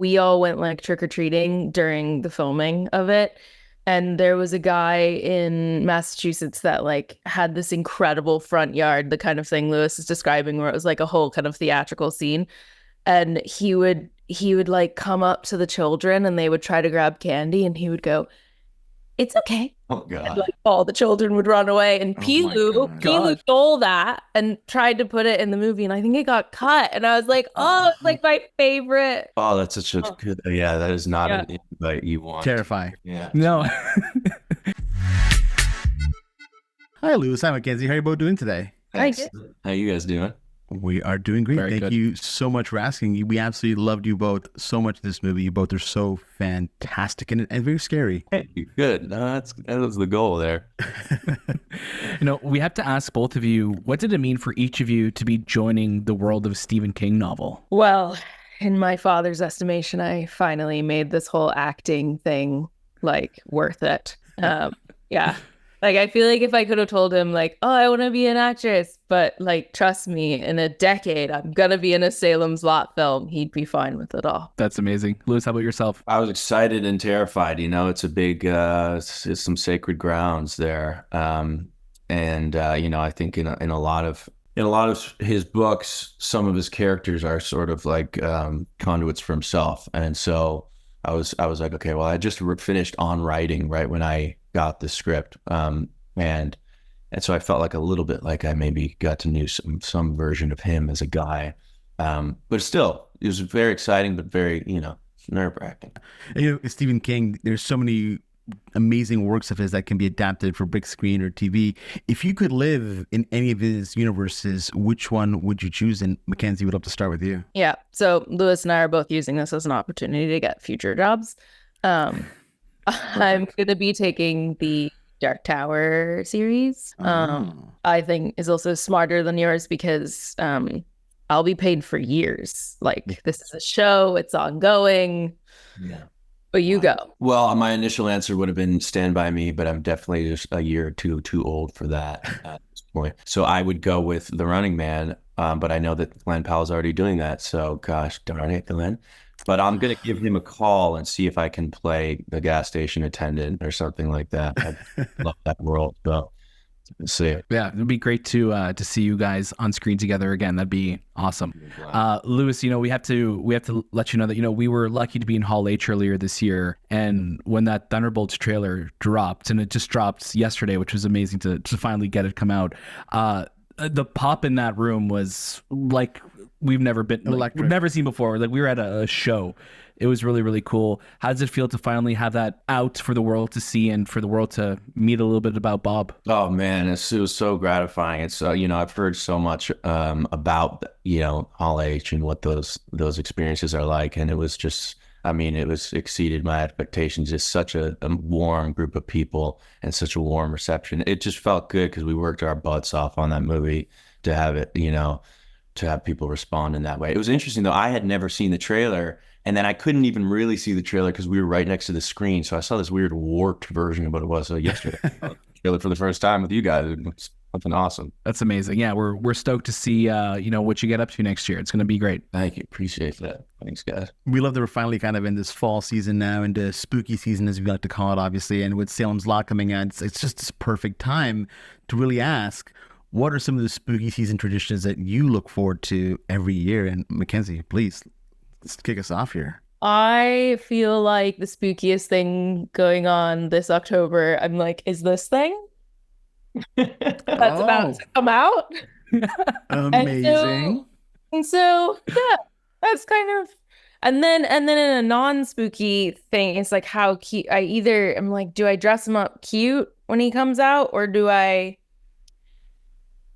we all went like trick-or-treating during the filming of it. And there was a guy in Massachusetts that like had this incredible front yard, the kind of thing Lewis is describing, where it was like a whole kind of theatrical scene. And he would like come up to the children and they would try to grab candy and he would go, "It's okay." Oh And God. like all the children would run away. And Oh my Pilou God. stole that and tried to put it in the movie. And I think it got cut. And I was like, oh, it's like my favorite. Oh, that's such a Oh, good. Yeah, that is not yeah. an invite you want. Terrifying. Yeah. No. Hi, Lewis. Hi, Makenzie. How are you both doing today? Thanks. did. How you guys doing? We are doing great. Very Thank good. you so much for asking. We absolutely loved you both so much in this movie. You both are so fantastic and very scary. Hey, good. No, that was the goal there. We have to ask both of you, what did it mean for each of you to be joining the world of Stephen King novel? Well, in my father's estimation, I finally made this whole acting thing like worth it. Yeah. Like, I feel like if I could have told him, like, oh, I want to be an actress, but like, trust me, in a decade, I'm going to be in a Salem's Lot film, he'd be fine with it all. That's amazing. Lewis, how about yourself? I was excited and terrified. It's a big, it's some sacred grounds there. I think in a lot of his books, some of his characters are sort of like conduits for himself, and so I was like, okay, well, I just finished on writing right when I got the script, and so I felt like a little bit like I maybe got to know some version of him as a guy, but still, it was very exciting, but very nerve-wracking. Stephen King, there's so many amazing works of his that can be adapted for big screen or TV. If you could live in any of his universes, which one would you choose? And Makenzie, would love to start with you. Yeah. So Lewis and I are both using this as an opportunity to get future jobs. I'm going to be taking the Dark Tower series. I think is also smarter than yours because I'll be paid for years. Like, this is a show, it's ongoing. Yeah. But you go. Well, my initial answer would have been Stand By Me, but I'm definitely just a year or two too old for that at this point. So I would go with The Running Man, but I know that Glenn Powell's already doing that. So gosh darn it, Glenn. But I'm going to give him a call and see if I can play the gas station attendant or something like that. I love that world. So let's see. Yeah, it'd be great to see you guys on screen together again. That'd be awesome. Lewis, we have to let you know that we were lucky to be in Hall H earlier this year, and when that Thunderbolts trailer dropped, and it just dropped yesterday, which was amazing to finally get it come out. The pop in that room was like we've never seen before. Like, we were at a show. It was really, really cool. How does it feel to finally have that out for the world to see and for the world to meet a little bit about Bob? Oh man, it was so gratifying. It's I've heard so much about Hall H and what those experiences are like, and it was just, it was exceeded my expectations. Just such a warm group of people and such a warm reception. It just felt good because we worked our butts off on that movie to have it, to have people respond in that way. It was interesting though. I had never seen the trailer. And then I couldn't even really see the trailer because we were right next to the screen. So I saw this weird warped version of what it was yesterday. Trailer for the first time with you guys. It was something awesome. That's amazing. Yeah, we're stoked to see what you get up to next year. It's going to be great. Thank you. Appreciate that. Thanks, guys. We love that we're finally kind of in this fall season now, into spooky season, as we like to call it, obviously. And with Salem's Lot coming out, it's just this perfect time to really ask, what are some of the spooky season traditions that you look forward to every year? And Makenzie, please, let's kick us off here. I feel like the spookiest thing going on this October, I'm like, is this thing that's about to come out? Amazing. And so yeah, that's kind of, and then in a non-spooky thing, it's like how cute. I'm like, do I dress him up cute when he comes out, or do I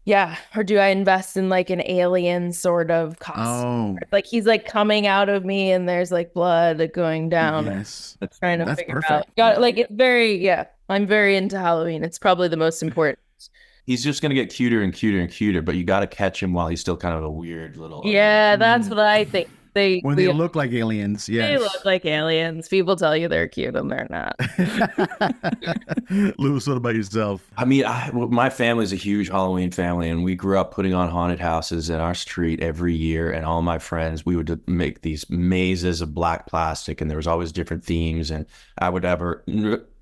invest in like an alien sort of costume? Like, he's like coming out of me and there's like blood going down. Yes. Trying to That's figure perfect. out. It's very, I'm very into Halloween. It's probably the most important. He's just going to get cuter and cuter and cuter, but you got to catch him while he's still kind of a weird little... Yeah, that's what I think. When they look like aliens, yes. They look like aliens. People tell you they're cute and they're not. Louis, what about yourself? I mean, my family's a huge Halloween family, and we grew up putting on haunted houses in our street every year. And all my friends, we would make these mazes of black plastic, and there was always different themes. And I would never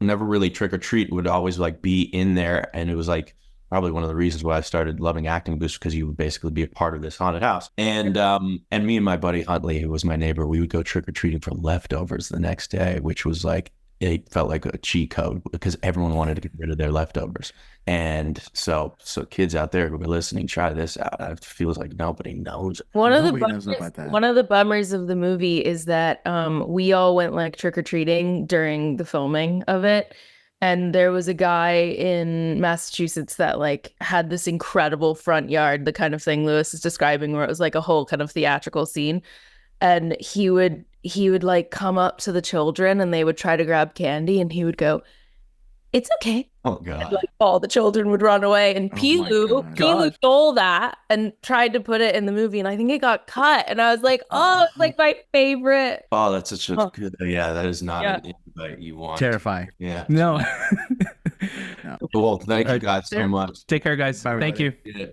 really trick or treat. Would always like be in there, and it was like probably one of the reasons why I started loving acting booths, because you would basically be a part of this haunted house. And me and my buddy Huntley, who was my neighbor, we would go trick or treating for leftovers the next day, which was like, it felt like a cheat code because everyone wanted to get rid of their leftovers. And so kids out there who are listening, try this out. It feels like nobody knows. One of Nobody knows about that. the bummers of the movie is that we all went like trick-or-treating during the filming of it. And there was a guy in Massachusetts that like had this incredible front yard, the kind of thing Lewis is describing, where it was like a whole kind of theatrical scene. And he would like come up to the children and they would try to grab candy and he would go, "It's okay." Oh God. And, like all the children would run away. And Oh, my Pilou stole that and tried to put it in the movie. And I think it got cut. And I was like, oh, it's like my favorite. Oh, that's such a good, that is not an invite you want. Terrifying. Yeah. No. Well, thank you guys so much. Take care, guys. Bye, Thank everybody. you. Yeah.